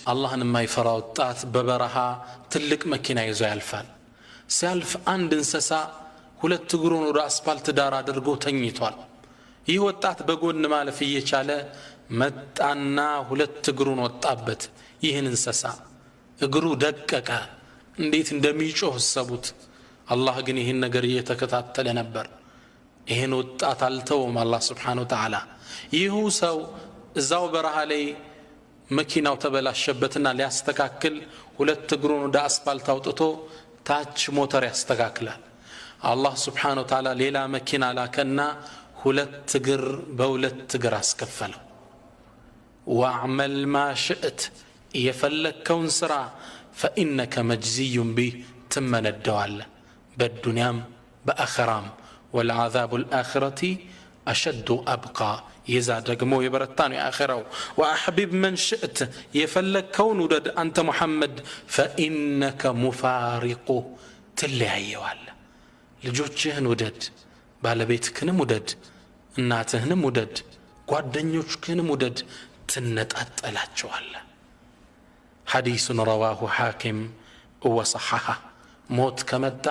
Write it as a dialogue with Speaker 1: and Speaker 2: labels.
Speaker 1: አላህን የማይፈራ ወጣት በበረሃ ትልቅ መኪና ይዞ ያልፋል። ሲያልፍ አንድ እንስሳ ሁለት እግሩን ወደ አስፋልት ዳር አድርጎ ተኝቷል። ይህ ወጣት በጎን ማለፍ እየቻለ መጣና ሁለት እግሩን ወጣበት። ይህን እንስሳ እግሩ ደቀቀ። እንዴት እንደሚጮህ ሰቡት። አላህ ግን ይህን ነገር እየተከታተለ ነበር። ይህን ወጣት አልተውም አላህ Subhanahu Wa Ta'ala። ይህ ሰው እዛው በረሃ ላይ መኪናው ተበላሸበትና ሊያስተካክል ሁለት እግሩን ወደ አስፋልት አውጥቶ ታች ሞተር ያስተካክላል። አላህ Subhanahu Wa Ta'ala ሌላ መኪና ላከና ሁለት እግር በሁለት እግር አስከፈለው። ወአዕመል ማ ሽእት የፈለከውን ስራ فإنك مجزي به تمندوال بالدنيا بآخرام والعذاب الآخرة أشد أبقى يزاد رقمو يبرتاني آخره وأحبب من شئت يفلك كون ودد أنت محمد فإنك مفارق تلي عيوال لجوجهن ودد بالبيتكن مدد እናትህን ሙደድ ጓደኞችህን ሙደድ ትነጣጣላቸዋል حديث رواه حاكم وصححه موت كمدّ